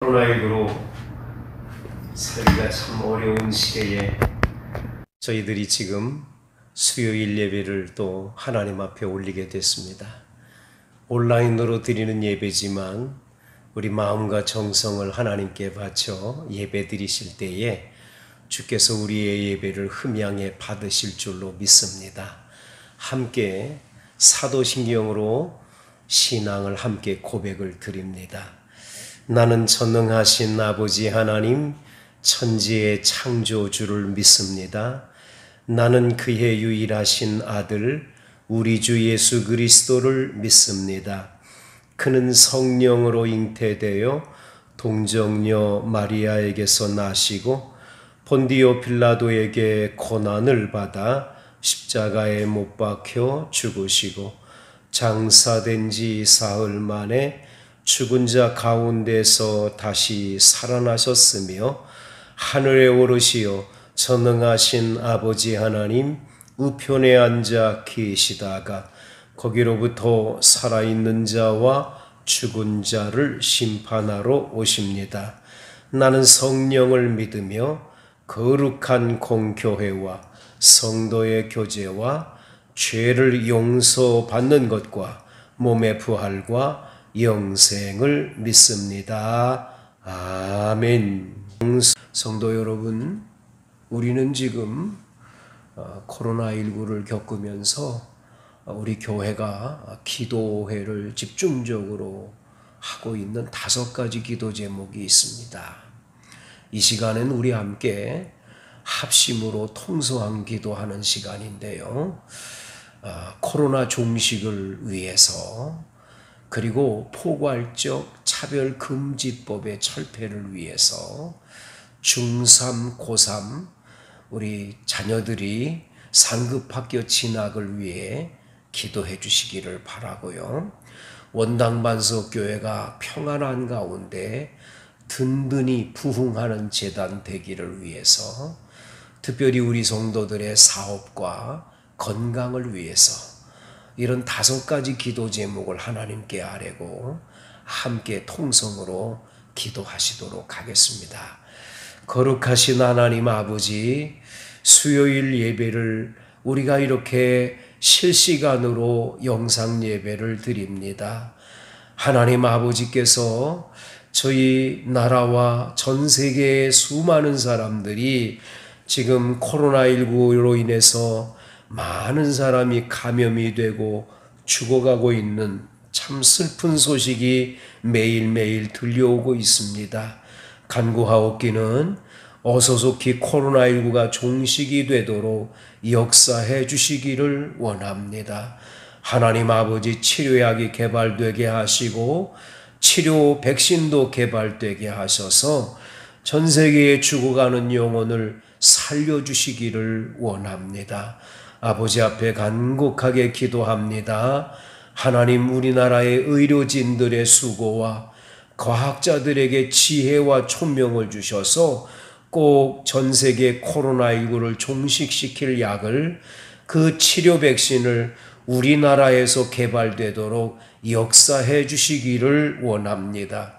코로나19로 살기가 참 어려운 시대에 저희들이 지금 수요일 예배를 또 하나님 앞에 올리게 됐습니다. 온라인으로 드리는 예배지만 우리 마음과 정성을 하나님께 바쳐 예배 드리실 때에 주께서 우리의 예배를 흠양해 받으실 줄로 믿습니다. 함께 사도신경으로 신앙을 함께 고백을 드립니다. 나는 전능하신 아버지 하나님, 천지의 창조주를 믿습니다. 나는 그의 유일하신 아들, 우리 주 예수 그리스도를 믿습니다. 그는 성령으로 잉태되어 동정녀 마리아에게서 나시고 본디오 빌라도에게 고난을 받아 십자가에 못 박혀 죽으시고 장사된 지 사흘 만에 죽은 자 가운데서 다시 살아나셨으며 하늘에 오르시어 전능하신 아버지 하나님 우편에 앉아 계시다가 거기로부터 살아있는 자와 죽은 자를 심판하러 오십니다. 나는 성령을 믿으며 거룩한 공교회와 성도의 교제와 죄를 용서받는 것과 몸의 부활과 영생을 믿습니다. 아멘. 성도 여러분, 우리는 지금 코로나19를 겪으면서 우리 교회가 기도회를 집중적으로 하고 있는 5가지 기도 제목이 있습니다. 이 시간은 우리 함께 합심으로 통성한 기도하는 시간인데요. 코로나 종식을 위해서 그리고 포괄적 차별금지법의 철폐를 위해서 중3, 고3 우리 자녀들이 상급학교 진학을 위해 기도해 주시기를 바라고요. 원당반석교회가 평안한 가운데 든든히 부흥하는 재단 되기를 위해서 특별히 우리 성도들의 사업과 건강을 위해서 이런 5가지 기도 제목을 하나님께 아뢰고 함께 통성으로 기도하시도록 하겠습니다. 거룩하신 하나님 아버지, 수요일 예배를 우리가 이렇게 실시간으로 영상 예배를 드립니다. 하나님 아버지께서 저희 나라와 전 세계의 수많은 사람들이 지금 코로나19로 인해서 많은 사람이 감염이 되고 죽어가고 있는 참 슬픈 소식이 매일매일 들려오고 있습니다. 간구하옵기는 어서속히 코로나19가 종식이 되도록 역사해 주시기를 원합니다. 하나님 아버지, 치료약이 개발되게 하시고 치료 백신도 개발되게 하셔서 전 세계에 죽어가는 영혼을 살려주시기를 원합니다. 아버지 앞에 간곡하게 기도합니다. 하나님, 우리나라의 의료진들의 수고와 과학자들에게 지혜와 총명을 주셔서 꼭 전 세계 코로나19를 종식시킬 약을, 그 치료 백신을 우리나라에서 개발되도록 역사해 주시기를 원합니다.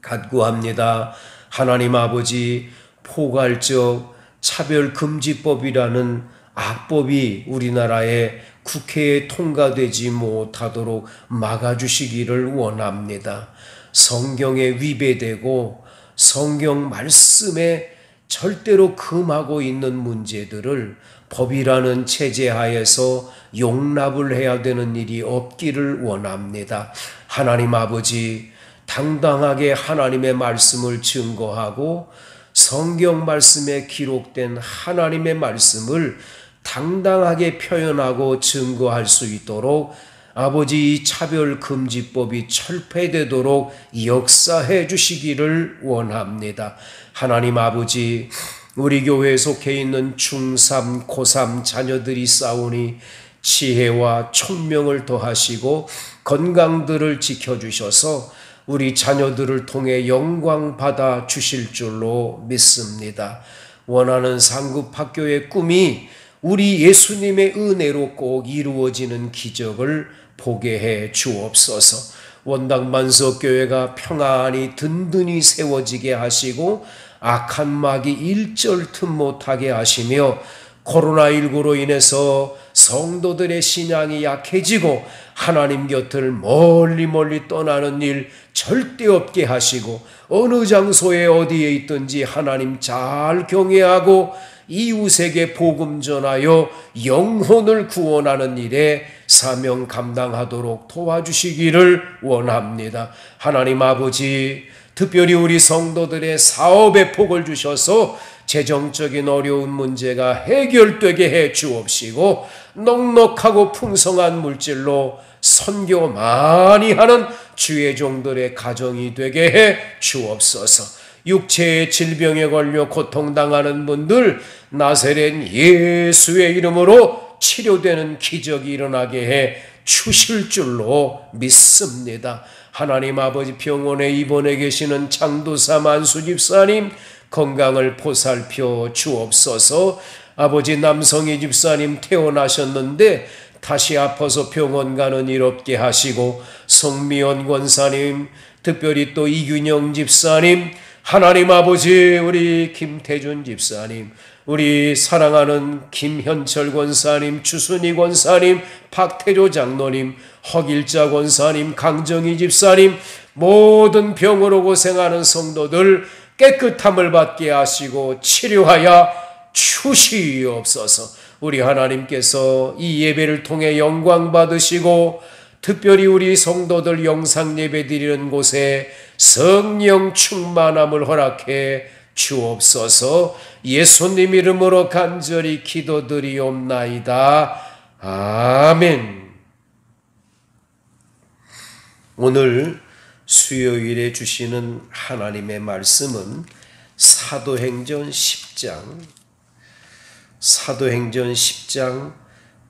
간구합니다. 하나님 아버지, 포괄적 차별금지법이라는 악법이 우리나라의 국회에 통과되지 못하도록 막아주시기를 원합니다. 성경에 위배되고 성경 말씀에 절대로 금하고 있는 문제들을 법이라는 체제 하에서 용납을 해야 되는 일이 없기를 원합니다. 하나님 아버지, 당당하게 하나님의 말씀을 증거하고 성경 말씀에 기록된 하나님의 말씀을 당당하게 표현하고 증거할 수 있도록 아버지, 이 차별금지법이 철폐되도록 역사해 주시기를 원합니다. 하나님 아버지, 우리 교회에 속해 있는 중3, 고3 자녀들이 싸우니 지혜와 총명을 더하시고 건강들을 지켜주셔서 우리 자녀들을 통해 영광 받아 주실 줄로 믿습니다. 원하는 상급학교의 꿈이 우리 예수님의 은혜로 꼭 이루어지는 기적을 보게 해 주옵소서. 원당 만석교회가 평안히 든든히 세워지게 하시고 악한 마귀 일절 틈 못하게 하시며 코로나19로 인해서 성도들의 신앙이 약해지고 하나님 곁을 멀리 떠나는 일 절대 없게 하시고 어느 장소에 어디에 있든지 하나님 잘 경외하고 이웃에게 복음 전하여 영혼을 구원하는 일에 사명 감당하도록 도와주시기를 원합니다. 하나님 아버지, 특별히 우리 성도들의 사업에 복을 주셔서 재정적인 어려운 문제가 해결되게 해 주옵시고 넉넉하고 풍성한 물질로 선교 많이 하는 주의 종들의 가정이 되게 해 주옵소서. 육체의 질병에 걸려 고통당하는 분들 나사렛 예수의 이름으로 치료되는 기적이 일어나게 해 주실 줄로 믿습니다. 하나님 아버지, 병원에 입원해 계시는 장도사 만수 집사님 건강을 보살펴 주옵소서. 아버지, 남성희 집사님 태어나셨는데 다시 아파서 병원 가는 일 없게 하시고, 송미연 권사님, 특별히 또 이균영 집사님, 하나님 아버지, 우리 김태준 집사님, 우리 사랑하는 김현철 권사님, 주순희 권사님, 박태조 장로님, 허길자 권사님, 강정희 집사님, 모든 병으로 고생하는 성도들 깨끗함을 받게 하시고 치료하여 주시옵소서. 우리 하나님께서 이 예배를 통해 영광 받으시고 특별히 우리 성도들 영상 예배 드리는 곳에 성령 충만함을 허락해 주옵소서. 예수님 이름으로 간절히 기도드리옵나이다. 아멘. 오늘 수요일에 주시는 하나님의 말씀은 사도행전 10장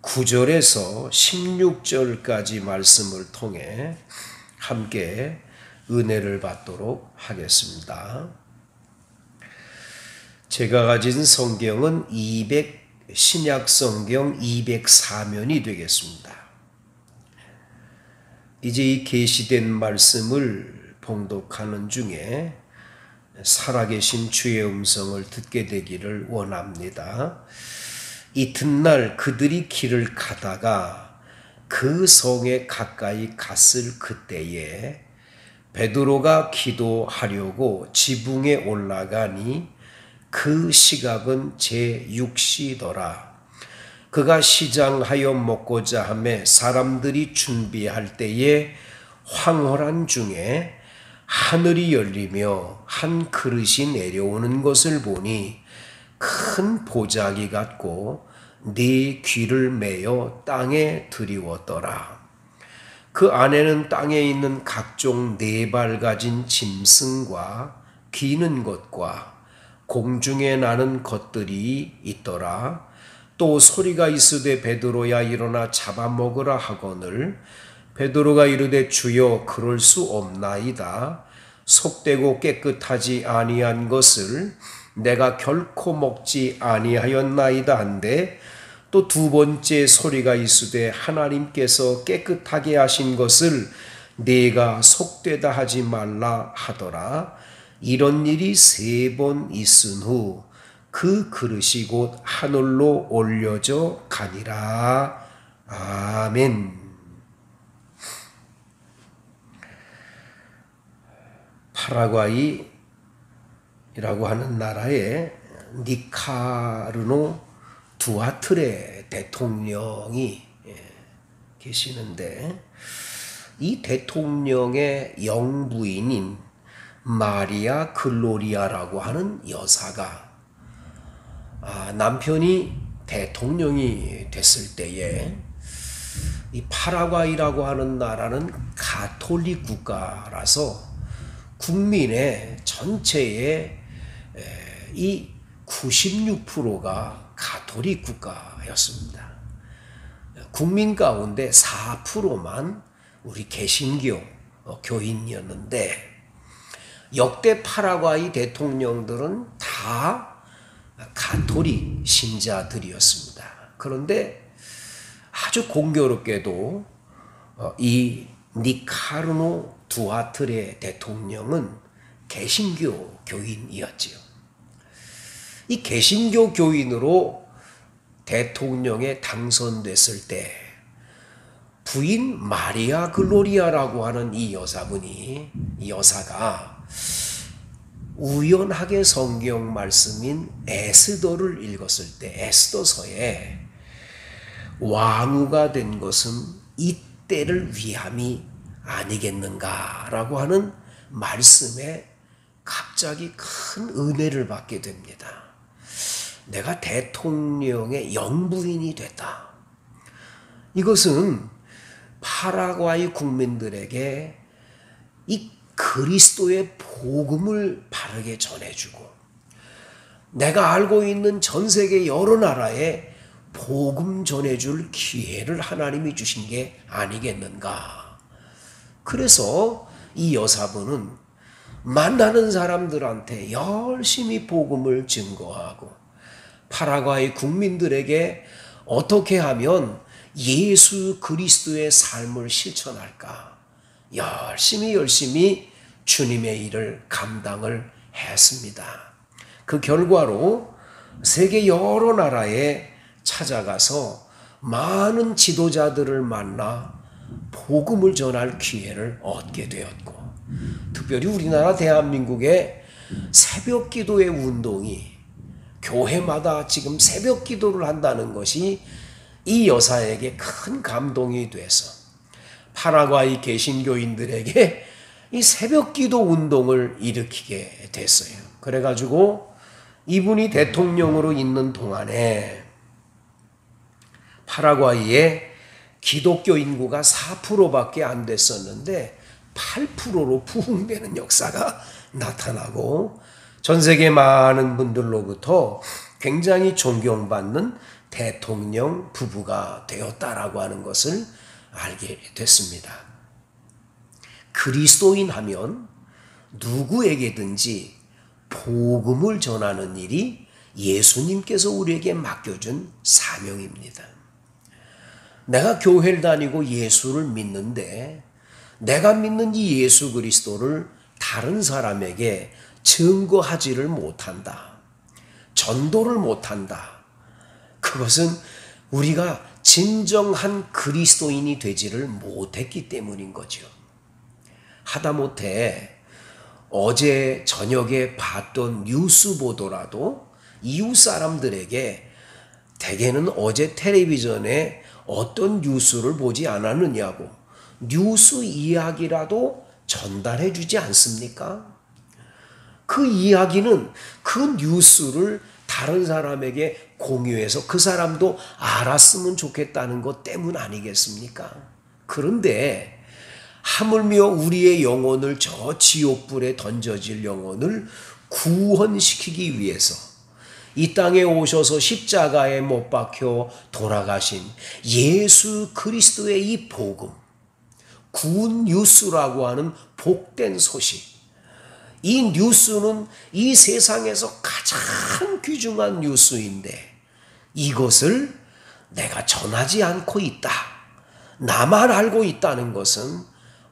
9절에서 16절까지 말씀을 통해 함께 은혜를 받도록 하겠습니다. 제가 가진 성경은 신약 성경 204면이 되겠습니다. 이제 이 계시된 말씀을 봉독하는 중에 살아계신 주의 음성을 듣게 되기를 원합니다. 이튿날 그들이 길을 가다가 그 성에 가까이 갔을 그때에 베드로가 기도하려고 지붕에 올라가니 그 시각은 제6시더라. 그가 시장하여 먹고자 하매 사람들이 준비할 때에 황홀한 중에 하늘이 열리며 한 그릇이 내려오는 것을 보니 큰 보자기 같고 네 귀를 메어 땅에 들이웠더라. 그 안에는 땅에 있는 각종 네 발 가진 짐승과 기는 것과 공중에 나는 것들이 있더라. 또 소리가 있으되 베드로야 일어나 잡아먹으라 하거늘 베드로가 이르되 주여 그럴 수 없나이다. 속되고 깨끗하지 아니한 것을 내가 결코 먹지 아니하였나이다 한데 또 두 번째 소리가 있으되 하나님께서 깨끗하게 하신 것을 네가 속되다 하지 말라 하더라. 이런 일이 3번 있은 후 그 그릇이 곧 하늘로 올려져 가니라. 아멘. 파라과이라고 하는 나라에 니카르노 두아트레 대통령이 계시는데 이 대통령의 영부인인 마리아 글로리아라고 하는 여사가 남편이 대통령이 됐을 때에 이 파라과이라고 하는 나라는 가톨릭 국가라서 국민의 전체의 이 96%가 가톨릭 국가였습니다. 국민 가운데 4%만 우리 개신교 교인이었는데 역대 파라과이 대통령들은 다 가톨릭 신자들이었습니다. 그런데 아주 공교롭게도 이 니카르노 두아트레 대통령은 개신교 교인이었지요. 이 개신교 교인으로 대통령에 당선됐을 때 부인 마리아 글로리아라고 하는 이 여사가 우연하게 성경 말씀인 에스더를 읽었을 때 에스더서에 왕후가 된 것은 이때를 위함이 아니겠는가라고 하는 말씀에 갑자기 큰 은혜를 받게 됩니다. 내가 대통령의 영부인이 됐다. 이것은 파라과이 국민들에게 이 그리스도의 복음을 바르게 전해주고 내가 알고 있는 전 세계 여러 나라에 복음 전해줄 기회를 하나님이 주신 게 아니겠는가. 그래서 이 여사분은 만나는 사람들한테 열심히 복음을 증거하고 파라과이 국민들에게 어떻게 하면 예수 그리스도의 삶을 실천할까 열심히 주님의 일을 감당을 했습니다. 그 결과로 세계 여러 나라에 찾아가서 많은 지도자들을 만나 복음을 전할 기회를 얻게 되었고, 특별히 우리나라 대한민국의 새벽 기도의 운동이 교회마다 지금 새벽 기도를 한다는 것이 이 여사에게 큰 감동이 돼서 파라과이 개신교인들에게 이 새벽 기도 운동을 일으키게 됐어요. 그래가지고 이분이 대통령으로 있는 동안에 파라과이의 기독교 인구가 4%밖에 안 됐었는데 8%로 부흥되는 역사가 나타나고 전 세계 많은 분들로부터 굉장히 존경받는 대통령 부부가 되었다라고 하는 것을 알게 됐습니다. 그리스도인 하면 누구에게든지 복음을 전하는 일이 예수님께서 우리에게 맡겨준 사명입니다. 내가 교회를 다니고 예수를 믿는데 내가 믿는 이 예수 그리스도를 다른 사람에게 증거하지를 못한다. 전도를 못한다. 그것은 우리가 진정한 그리스도인이 되지를 못했기 때문인 거죠. 하다못해 어제 저녁에 봤던 뉴스 보도라도 이웃 사람들에게 대개는 어제 텔레비전에 어떤 뉴스를 보지 않았느냐고 뉴스 이야기라도 전달해 주지 않습니까? 그 이야기는 그 뉴스를 다른 사람에게 공유해서 그 사람도 알았으면 좋겠다는 것 때문 아니겠습니까? 그런데 하물며 우리의 영혼을 저 지옥불에 던져질 영혼을 구원시키기 위해서 이 땅에 오셔서 십자가에 못 박혀 돌아가신 예수 그리스도의 이 복음, 굿뉴스라고 하는 복된 소식, 이 뉴스는 이 세상에서 가장 귀중한 뉴스인데 이것을 내가 전하지 않고 있다, 나만 알고 있다는 것은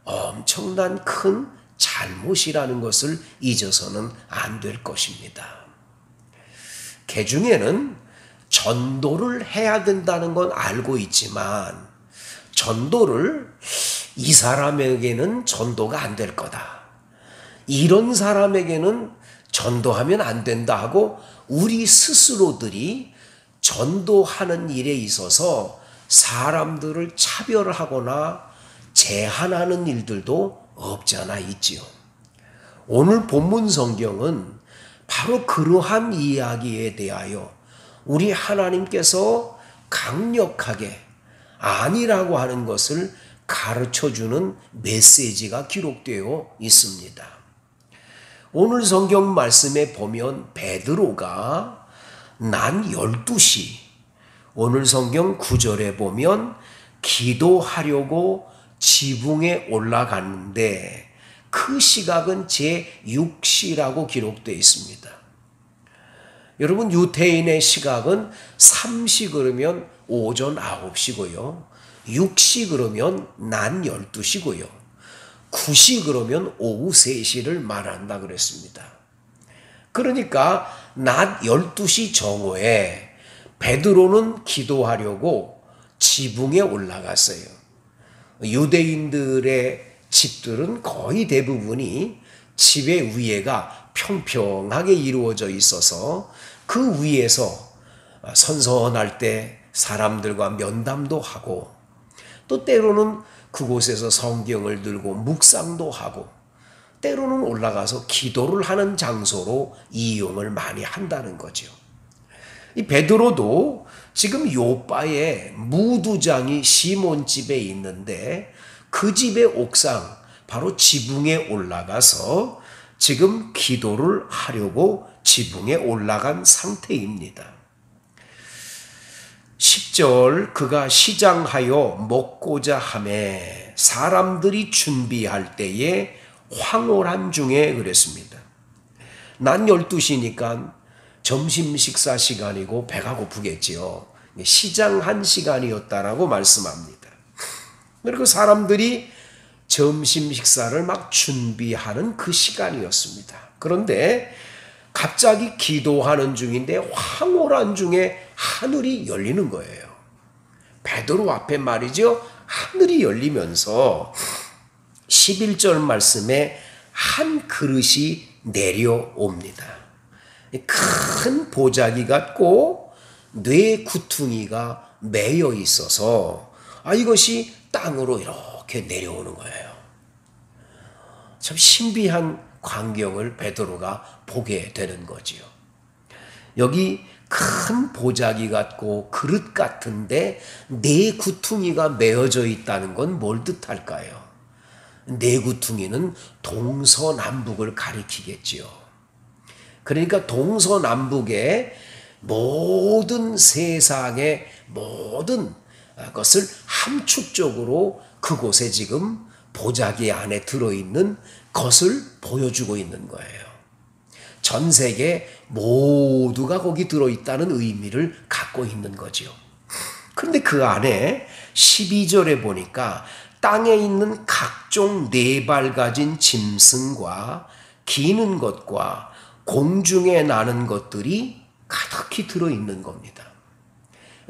엄청난 큰 잘못이라는 것을 잊어서는 안 될 것입니다. 개중에는 전도를 해야 된다는 건 알고 있지만 전도를 이 사람에게는 전도가 안 될 거다, 이런 사람에게는 전도하면 안 된다 하고 우리 스스로들이 전도하는 일에 있어서 사람들을 차별하거나 제한하는 일들도 없지 않아 있지요. 오늘 본문 성경은 바로 그러한 이야기에 대하여 우리 하나님께서 강력하게 아니라고 하는 것을 가르쳐주는 메시지가 기록되어 있습니다. 오늘 성경 말씀에 보면 베드로가 난 12시, 오늘 성경 9절에 보면 기도하려고 지붕에 올라갔는데 그 시각은 제6시라고 기록되어 있습니다. 여러분, 유태인의 시각은 3시 그러면 오전 9시고요. 6시 그러면 낮 12시고요. 9시 그러면 오후 3시를 말한다 그랬습니다. 그러니까 낮 12시 정오에 베드로는 기도하려고 지붕에 올라갔어요. 유대인들의 집들은 거의 대부분이 집의 위에가 평평하게 이루어져 있어서 그 위에서 선선할 때 사람들과 면담도 하고 또 때로는 그곳에서 성경을 들고 묵상도 하고 때로는 올라가서 기도를 하는 장소로 이용을 많이 한다는 거죠. 이 베드로도 지금 요바에 무두장이 시몬 집에 있는데 그 집의 옥상 바로 지붕에 올라가서 지금 기도를 하려고 지붕에 올라간 상태입니다. 10절 그가 시장하여 먹고자 하매 사람들이 준비할 때에 황홀한 중에 그랬습니다. 낮 12시니까 점심 식사 시간이고 배가 고프겠지요. 시장한 시간이었다라고 말씀합니다. 그리고 사람들이 점심 식사를 막 준비하는 그 시간이었습니다. 그런데 갑자기 기도하는 중인데 황홀한 중에 하늘이 열리는 거예요. 베드로 앞에 말이죠. 하늘이 열리면서 11절 말씀에 한 그릇이 내려옵니다. 큰 보자기 같고 뇌 구퉁이가 매여 있어서 이것이 땅으로 이렇게 내려오는 거예요. 참 신비한 광경을 베드로가 보게 되는 거지요. 여기 큰 보자기 같고 그릇 같은데 네 구퉁이가 메어져 있다는 건 뭘 뜻할까요? 네 구퉁이는 동서남북을 가리키겠지요. 그러니까 동서남북의 모든 세상의 모든 것을 함축적으로 그곳에 지금 보자기 안에 들어있는 것을 보여주고 있는 거예요. 전 세계 모두가 거기 들어있다는 의미를 갖고 있는 거죠. 그런데 그 안에 12절에 보니까 땅에 있는 각종 네 발 가진 짐승과 기는 것과 공중에 나는 것들이 가득히 들어있는 겁니다.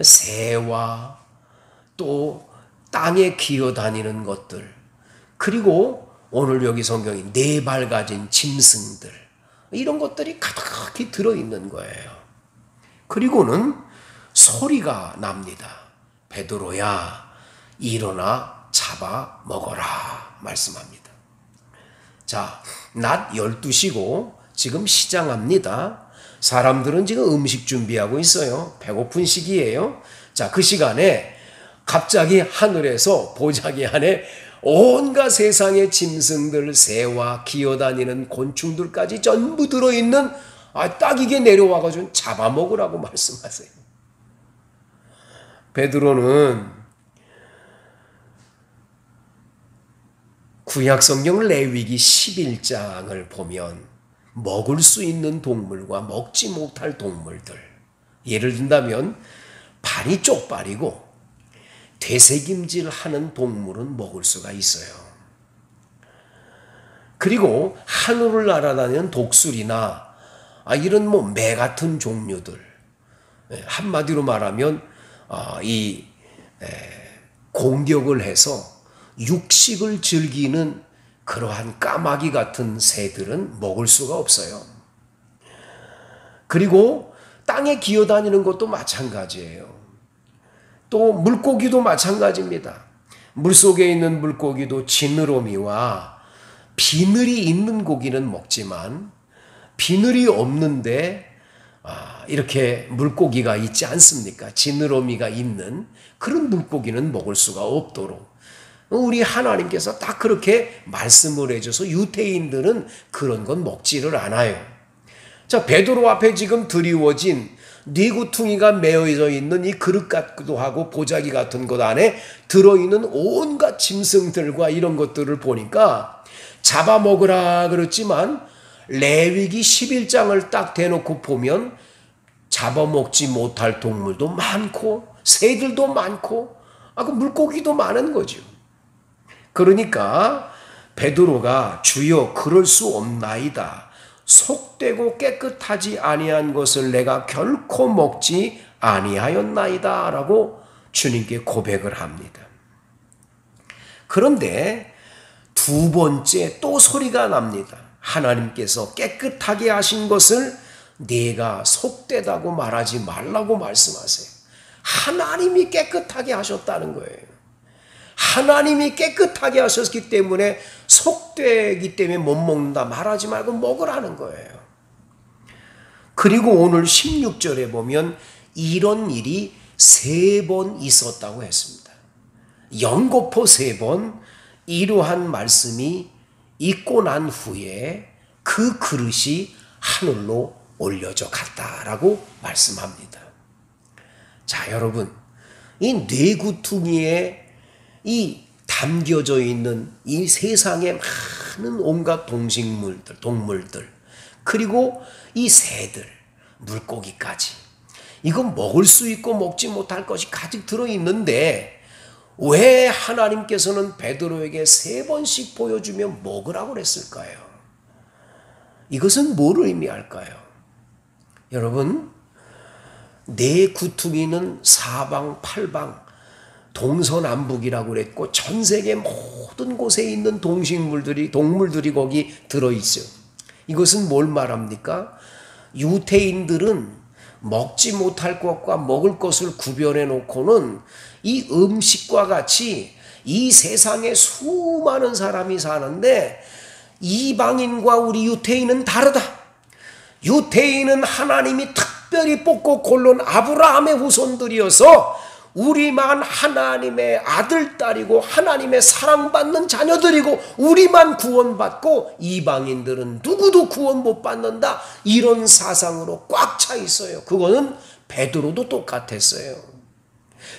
새와 또 땅에 기어다니는 것들, 그리고 오늘 여기 성경이 네 발 가진 짐승들, 이런 것들이 가득히 들어있는 거예요. 그리고는 소리가 납니다. 베드로야, 일어나 잡아 먹어라 말씀합니다. 자, 낮 12시고 지금 시장합니다. 사람들은 지금 음식 준비하고 있어요. 배고픈 시기예요. 자, 그 시간에 갑자기 하늘에서 보자기 안에 온갖 세상의 짐승들, 새와 기어다니는 곤충들까지 전부 들어있는 딱 이게 내려와가지고 잡아먹으라고 말씀하세요. 베드로는 구약성경 레위기 11장을 보면 먹을 수 있는 동물과 먹지 못할 동물들, 예를 든다면 발이 쪽발이고 되새김질하는 동물은 먹을 수가 있어요. 그리고 하늘을 날아다니는 독수리나 이런 매 같은 종류들, 한마디로 말하면 이 공격을 해서 육식을 즐기는 그러한 까마귀 같은 새들은 먹을 수가 없어요. 그리고 땅에 기어다니는 것도 마찬가지예요. 또 물고기도 마찬가지입니다. 물속에 있는 물고기도 지느러미와 비늘이 있는 고기는 먹지만 비늘이 없는데 이렇게 물고기가 있지 않습니까? 지느러미가 있는 그런 물고기는 먹을 수가 없도록 우리 하나님께서 딱 그렇게 말씀을 해줘서 유대인들은 그런 건 먹지를 않아요. 자, 베드로 앞에 지금 드리워진 네 구퉁이가 메어져 있는 이 그릇 같기도 하고 보자기 같은 것 안에 들어있는 온갖 짐승들과 이런 것들을 보니까 잡아먹으라 그랬지만 레위기 11장을 딱 대놓고 보면 잡아먹지 못할 동물도 많고 새들도 많고 그 물고기도 많은 거죠. 그러니까 베드로가 주여 그럴 수 없나이다. 속되고 깨끗하지 아니한 것을 내가 결코 먹지 아니하였나이다 라고 주님께 고백을 합니다. 그런데 두 번째 또 소리가 납니다. 하나님께서 깨끗하게 하신 것을 내가 속되다고 말하지 말라고 말씀하세요. 하나님이 깨끗하게 하셨다는 거예요. 하나님이 깨끗하게 하셨기 때문에 속되기 때문에 못 먹는다 말하지 말고 먹으라는 거예요. 그리고 오늘 16절에 보면 이런 일이 3번 있었다고 했습니다. 연거푸 3번 이러한 말씀이 있고 난 후에 그 그릇이 하늘로 올려져 갔다라고 말씀합니다. 자, 여러분, 이 뇌구퉁이에 이 담겨져 있는 이 세상에 많은 온갖 동식물들, 동물들, 그리고 이 새들, 물고기까지 이건 먹을 수 있고 먹지 못할 것이 가득 들어있는데 왜 하나님께서는 베드로에게 3번씩 보여주며 먹으라고 그랬을까요? 이것은 뭐를 의미할까요? 여러분, 내 구퉁이는 사방 팔방 동서남북이라고 그랬고 전 세계 모든 곳에 있는 동물들이 거기 들어있어요. 이것은 뭘 말합니까? 유대인들은 먹지 못할 것과 먹을 것을 구별해 놓고는 이 음식과 같이 이 세상에 수많은 사람이 사는데 이방인과 우리 유대인은 다르다. 유대인은 하나님이 특별히 뽑고 고른 아브라함의 후손들이어서 우리만 하나님의 아들, 딸이고 하나님의 사랑받는 자녀들이고 우리만 구원받고 이방인들은 누구도 구원 못 받는다. 이런 사상으로 꽉 차 있어요. 그거는 베드로도 똑같았어요.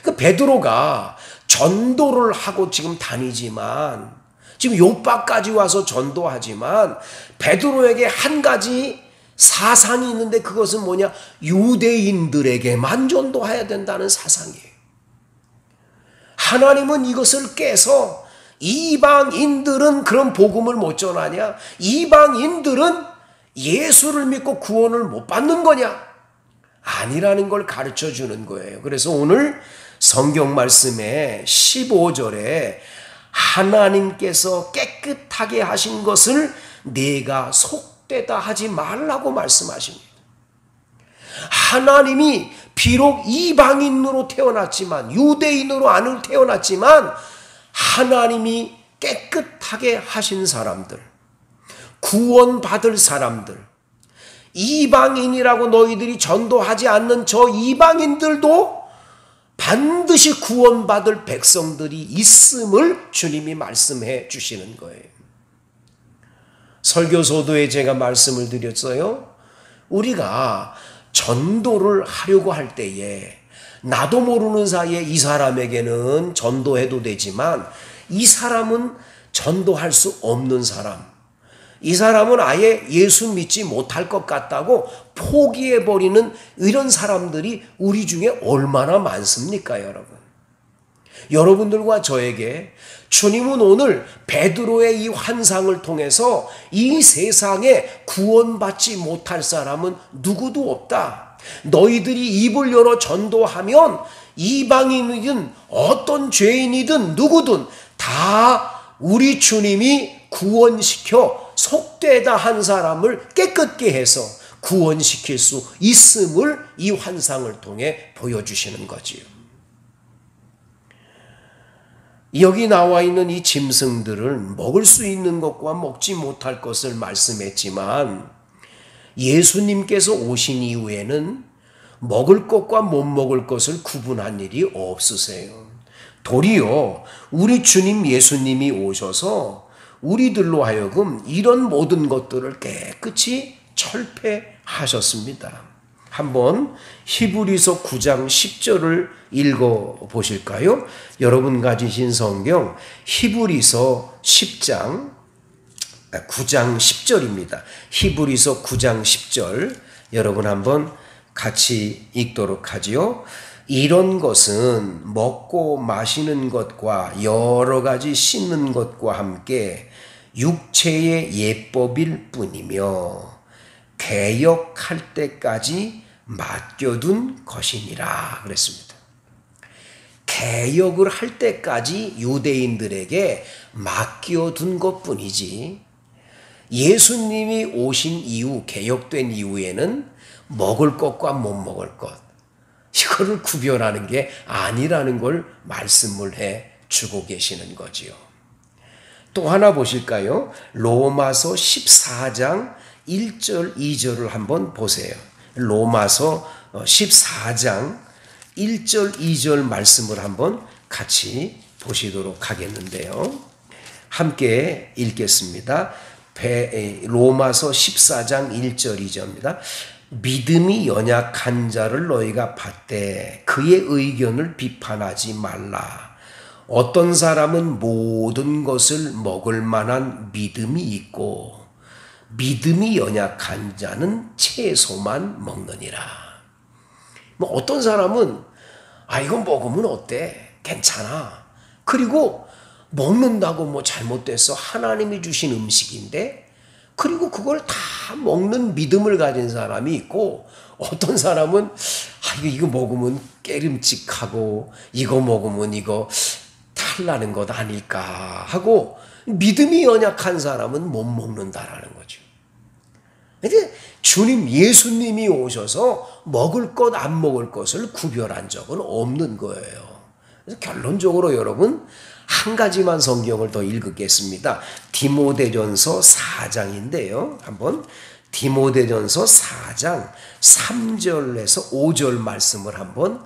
그 베드로가 전도를 하고 지금 다니지만 지금 요바까지 와서 전도하지만 베드로에게 한 가지 사상이 있는데 그것은 뭐냐? 유대인들에게만 전도해야 된다는 사상이에요. 하나님은 이것을 깨서 이방인들은 그런 복음을 못 전하냐? 이방인들은 예수를 믿고 구원을 못 받는 거냐? 아니라는 걸 가르쳐 주는 거예요. 그래서 오늘 성경 말씀에 15절에 하나님께서 깨끗하게 하신 것을 내가 속되다 하지 말라고 말씀하십니다. 하나님이 비록 이방인으로 태어났지만 유대인으로 안 태어났지만 하나님이 깨끗하게 하신 사람들, 구원받을 사람들, 이방인이라고 너희들이 전도하지 않는 저 이방인들도 반드시 구원받을 백성들이 있음을 주님이 말씀해 주시는 거예요. 설교소도에 제가 말씀을 드렸어요. 우리가 전도를 하려고 할 때에 나도 모르는 사이에 이 사람에게는 전도해도 되지만 이 사람은 전도할 수 없는 사람, 이 사람은 아예 예수 믿지 못할 것 같다고 포기해버리는 이런 사람들이 우리 중에 얼마나 많습니까, 여러분? 여러분들과 저에게 주님은 오늘 베드로의 이 환상을 통해서 이 세상에 구원받지 못할 사람은 누구도 없다. 너희들이 입을 열어 전도하면 이방인이든 어떤 죄인이든 누구든 다 우리 주님이 구원시켜 속되다 한 사람을 깨끗게 해서 구원시킬 수 있음을 이 환상을 통해 보여주시는 거지요. 여기 나와 있는 이 짐승들은 먹을 수 있는 것과 먹지 못할 것을 말씀했지만 예수님께서 오신 이후에는 먹을 것과 못 먹을 것을 구분한 일이 없으세요. 도리어 우리 주님 예수님이 오셔서 우리들로 하여금 이런 모든 것들을 깨끗이 철폐하셨습니다. 한번 히브리서 9장 10절을 읽어 보실까요? 여러분 가지신 성경 히브리서 9장 10절입니다. 히브리서 9장 10절 여러분 한번 같이 읽도록 하지요. 이런 것은 먹고 마시는 것과 여러 가지 씻는 것과 함께 육체의 예법일 뿐이며 개역할 때까지 맡겨둔 것이니라 그랬습니다. 개역을 할 때까지 유대인들에게 맡겨둔 것뿐이지 예수님이 오신 이후 개역된 이후에는 먹을 것과 못 먹을 것 이거를 구별하는 게 아니라는 걸 말씀을 해 주고 계시는 거지요. 또 하나 보실까요? 로마서 14장 1절 2절을 한번 보세요. 로마서 14장 1절 2절 말씀을 한번 같이 보시도록 하겠는데요. 함께 읽겠습니다. 로마서 14장 1절 2절입니다. 믿음이 연약한 자를 너희가 받되 그의 의견을 비판하지 말라. 어떤 사람은 모든 것을 먹을 만한 믿음이 있고 믿음이 연약한 자는 채소만 먹느니라. 뭐 어떤 사람은 이거 먹으면 어때? 괜찮아. 그리고 먹는다고 뭐 잘못됐어. 하나님이 주신 음식인데 그리고 그걸 다 먹는 믿음을 가진 사람이 있고 어떤 사람은 이거 먹으면 깨름직하고 이거 먹으면 이거 탈나는 것 아닐까 하고 믿음이 연약한 사람은 못 먹는다라는 거죠. 근데 주님 예수님이 오셔서 먹을 것 안 먹을 것을 구별한 적은 없는 거예요. 그래서 결론적으로 여러분 한 가지만 성경을 더 읽겠습니다. 디모데전서 4장인데요. 한번 디모데전서 4장 3절에서 5절 말씀을 한번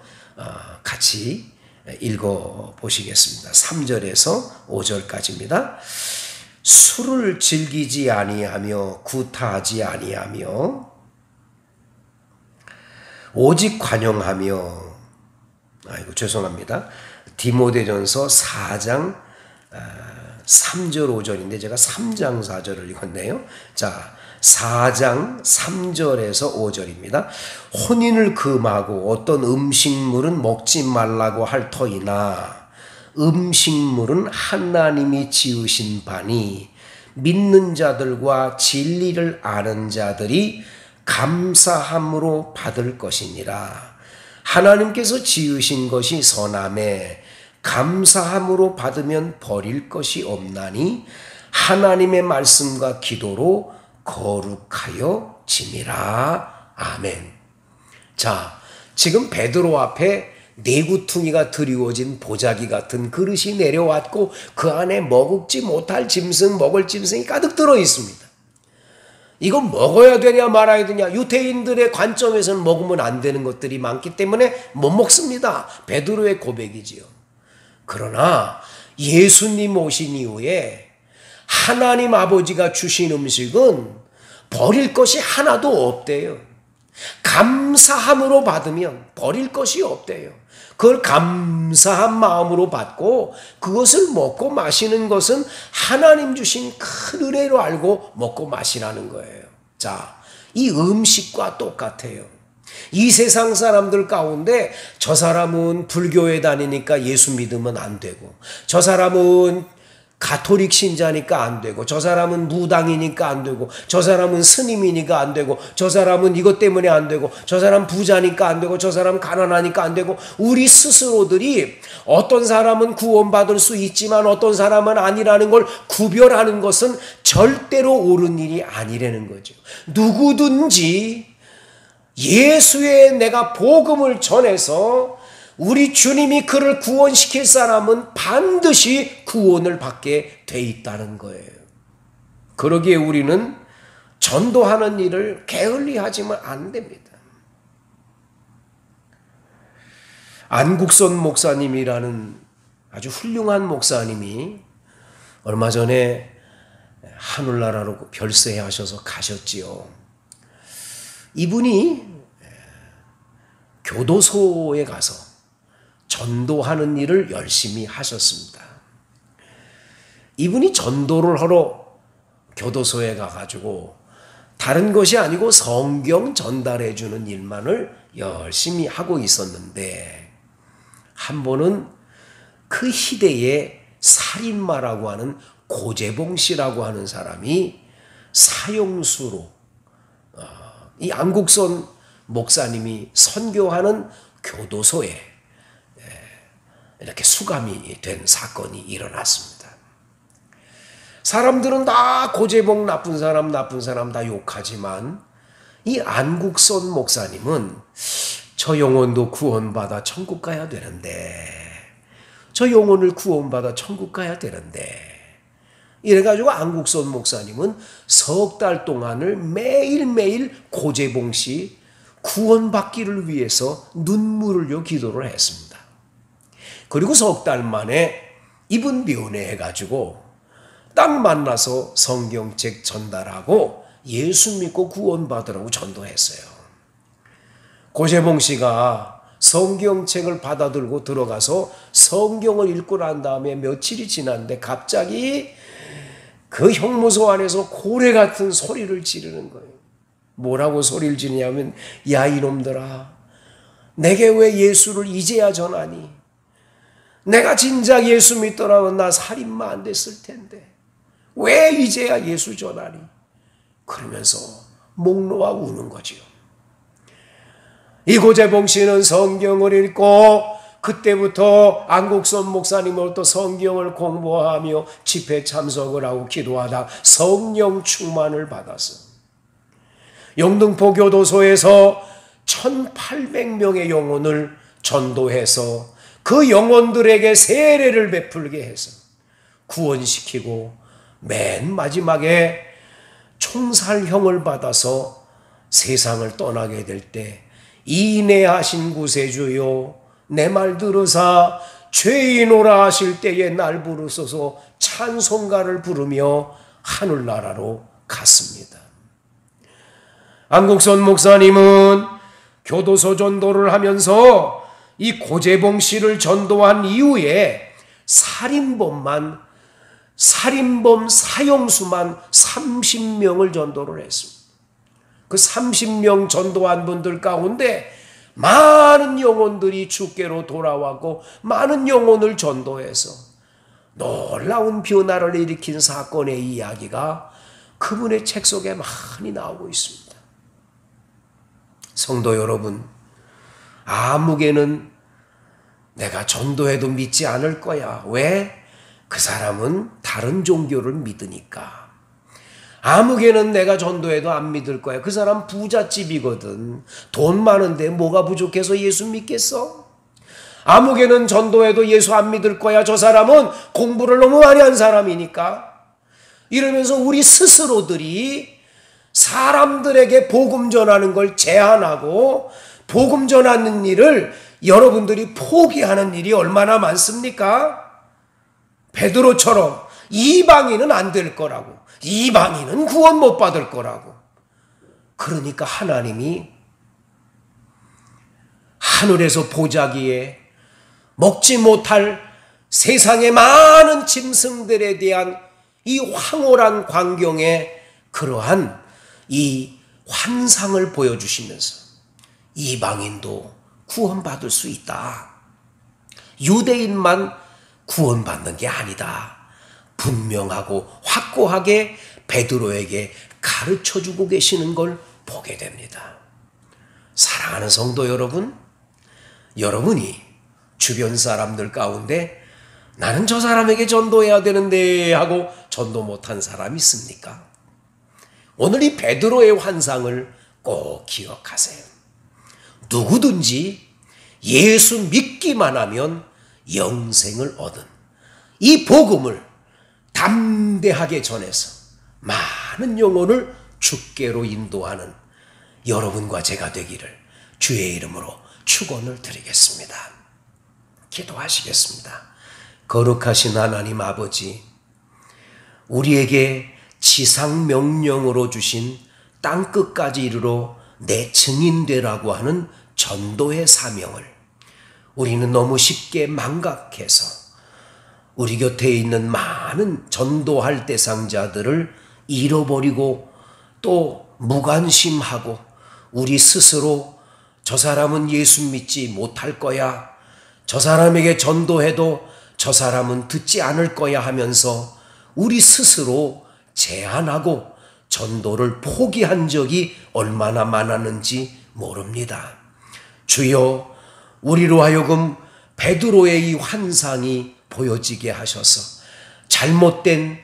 같이 읽어 보시겠습니다. 3절에서 5절까지입니다. 술을 즐기지 아니하며 구타하지 아니하며 오직 관용하며 죄송합니다. 디모데전서 4장 3절 5절인데 제가 3장 4절을 읽었네요. 자, 4장 3절에서 5절입니다. 혼인을 금하고 어떤 음식물은 먹지 말라고 할 터이나 음식물은 하나님이 지으신 바니 믿는 자들과 진리를 아는 자들이 감사함으로 받을 것이니라. 하나님께서 지으신 것이 선하매 감사함으로 받으면 버릴 것이 없나니 하나님의 말씀과 기도로 거룩하여 짐이라. 아멘. 자, 지금 베드로 앞에 네구퉁이가 드리워진 보자기 같은 그릇이 내려왔고 그 안에 먹지 못할 짐승, 먹을 짐승이 가득 들어 있습니다. 이거 먹어야 되냐 말아야 되냐. 유대인들의 관점에서는 먹으면 안 되는 것들이 많기 때문에 못 먹습니다. 베드로의 고백이지요. 그러나 예수님 오신 이후에 하나님 아버지가 주신 음식은 버릴 것이 하나도 없대요. 감사함으로 받으면 버릴 것이 없대요. 그걸 감사한 마음으로 받고 그것을 먹고 마시는 것은 하나님 주신 큰 은혜로 알고 먹고 마시라는 거예요. 자, 이 음식과 똑같아요. 이 세상 사람들 가운데 저 사람은 불교에 다니니까 예수 믿으면 안 되고 저 사람은 가톨릭 신자니까 안 되고 저 사람은 무당이니까 안 되고 저 사람은 스님이니까 안 되고 저 사람은 이것 때문에 안 되고 저 사람 부자니까 안 되고 저 사람 가난하니까 안 되고 우리 스스로들이 어떤 사람은 구원받을 수 있지만 어떤 사람은 아니라는 걸 구별하는 것은 절대로 옳은 일이 아니라는 거죠. 누구든지 예수의 내가 복음을 전해서 우리 주님이 그를 구원시킬 사람은 반드시 구원을 받게 돼 있다는 거예요. 그러기에 우리는 전도하는 일을 게을리하지만 안 됩니다. 안국선 목사님이라는 아주 훌륭한 목사님이 얼마 전에 하늘나라로 별세하셔서 가셨지요. 이분이 교도소에 가서 전도하는 일을 열심히 하셨습니다. 이분이 전도를 하러 교도소에 가가지고 다른 것이 아니고 성경 전달해 주는 일만을 열심히 하고 있었는데 한 번은 그 시대의 살인마라고 하는 고재봉 씨라고 하는 사람이 사형수로 이 안국선 목사님이 선교하는 교도소에 이렇게 수감이 된 사건이 일어났습니다. 사람들은 다 고재봉 나쁜 사람 다 욕하지만 이 안국선 목사님은 저 영혼도 구원받아 천국 가야 되는데, 저 영혼을 구원받아 천국 가야 되는데, 이래가지고 안국선 목사님은 석 달 동안을 매일매일 고재봉 씨 구원받기를 위해서 눈물을 흘려 기도를 했습니다. 그리고 석 달 만에 이분 면회해가지고 딱 만나서 성경책 전달하고 예수 믿고 구원받으라고 전도했어요. 고재봉 씨가 성경책을 받아들고 들어가서 성경을 읽고 난 다음에 며칠이 지났는데 갑자기 그 형무소 안에서 고래 같은 소리를 지르는 거예요. 뭐라고 소리를 지르냐면, 야 이놈들아, 내게 왜 예수를 이제야 전하니? 내가 진작 예수 믿더라면 나 살인마 안 됐을 텐데 왜 이제야 예수 전하니? 그러면서 목 놓아 우는 거지요. 이 고재봉 씨는 성경을 읽고 그때부터 안국선 목사님으로부터 성경을 공부하며 집회 참석을 하고 기도하다 성령 충만을 받아서 영등포 교도소에서 1800명의 영혼을 전도해서 그 영혼들에게 세례를 베풀게 해서 구원시키고 맨 마지막에 총살형을 받아서 세상을 떠나게 될 때, 인애하신 구세주요 내 말 들으사 죄인오라 하실 때에 날 부르소서 찬송가를 부르며 하늘나라로 갔습니다. 안국선 목사님은 교도소 전도를 하면서 이 고재봉 씨를 전도한 이후에 살인범 사형수만 30명을 전도를 했습니다. 그 30명 전도한 분들 가운데 많은 영혼들이 주께로 돌아왔고 많은 영혼을 전도해서 놀라운 변화를 일으킨 사건의 이야기가 그분의 책 속에 많이 나오고 있습니다. 성도 여러분, 아무개는 내가 전도해도 믿지 않을 거야. 왜? 그 사람은 다른 종교를 믿으니까. 아무개는 내가 전도해도 안 믿을 거야. 그 사람 부잣집이거든. 돈 많은데 뭐가 부족해서 예수 믿겠어? 아무개는 전도해도 예수 안 믿을 거야. 저 사람은 공부를 너무 많이 한 사람이니까. 이러면서 우리 스스로들이 사람들에게 복음 전하는 걸 제한하고 복음 전하는 일을 여러분들이 포기하는 일이 얼마나 많습니까? 베드로처럼 이방인은 안 될 거라고, 이방인은 구원 못 받을 거라고. 그러니까 하나님이 하늘에서 보자기에 먹지 못할 세상의 많은 짐승들에 대한 이 황홀한 광경에 그러한 이 환상을 보여주시면서 이방인도 구원받을 수 있다. 유대인만 구원받는 게 아니다. 분명하고 확고하게 베드로에게 가르쳐주고 계시는 걸 보게 됩니다. 사랑하는 성도 여러분, 여러분이 주변 사람들 가운데 나는 저 사람에게 전도해야 되는데 하고 전도 못한 사람 있습니까? 오늘 이 베드로의 환상을 꼭 기억하세요. 누구든지 예수 믿기만 하면 영생을 얻은 이 복음을 담대하게 전해서 많은 영혼을 주께로 인도하는 여러분과 제가 되기를 주의 이름으로 축원을 드리겠습니다. 기도하시겠습니다. 거룩하신 하나님 아버지, 우리에게 지상 명령으로 주신 땅끝까지 이르러 내 증인되라고 하는 전도의 사명을 우리는 너무 쉽게 망각해서 우리 곁에 있는 많은 전도할 대상자들을 잃어버리고 또 무관심하고 우리 스스로 저 사람은 예수 믿지 못할 거야, 저 사람에게 전도해도 저 사람은 듣지 않을 거야 하면서 우리 스스로 제한하고 전도를 포기한 적이 얼마나 많았는지 모릅니다. 주여, 우리로 하여금 베드로의 이 환상이 보여지게 하셔서 잘못된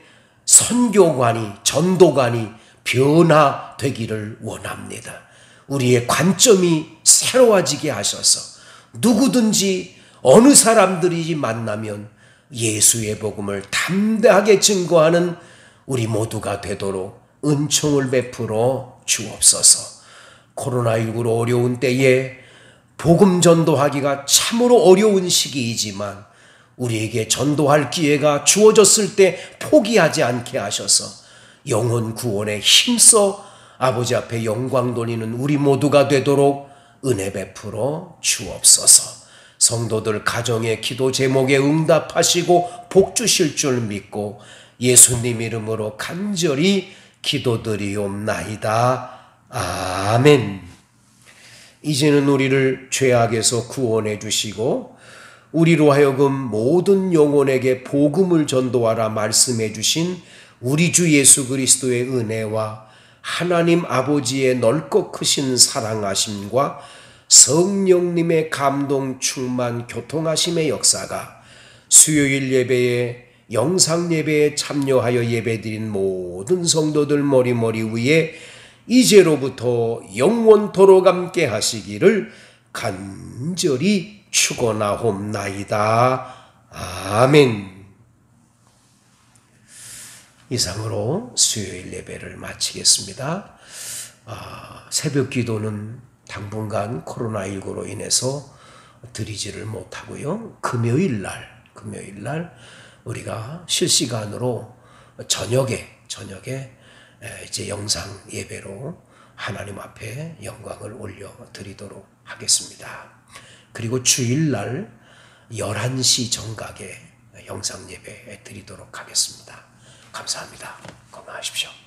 선교관이, 전도관이 변화되기를 원합니다. 우리의 관점이 새로워지게 하셔서 누구든지 어느 사람들이 만나면 예수의 복음을 담대하게 증거하는 우리 모두가 되도록 은총을 베풀어 주옵소서. 코로나19로 어려운 때에 복음 전도하기가 참으로 어려운 시기이지만 우리에게 전도할 기회가 주어졌을 때 포기하지 않게 하셔서 영혼 구원에 힘써 아버지 앞에 영광 돌리는 우리 모두가 되도록 은혜 베풀어 주옵소서. 성도들 가정의 기도 제목에 응답하시고 복 주실 줄 믿고 예수님 이름으로 간절히 기도드리옵나이다. 아멘. 이제는 우리를 죄악에서 구원해 주시고 우리로 하여금 모든 영혼에게 복음을 전도하라 말씀해 주신 우리 주 예수 그리스도의 은혜와 하나님 아버지의 넓고 크신 사랑하심과 성령님의 감동 충만 교통하심의 역사가 수요일 예배에 영상 예배에 참여하여 예배드린 모든 성도들 머리머리 위에 이제로부터 영원토록 함께 하시기를 간절히 축원하옵나이다. 아멘. 이상으로 수요일 예배를 마치겠습니다. 새벽 기도는 당분간 코로나19로 인해서 드리지를 못하고요. 금요일 날 우리가 실시간으로 저녁에 이제 영상 예배로 하나님 앞에 영광을 올려 드리도록 하겠습니다. 그리고 주일날 11시 정각에 영상 예배 드리도록 하겠습니다. 감사합니다. 건강하십시오.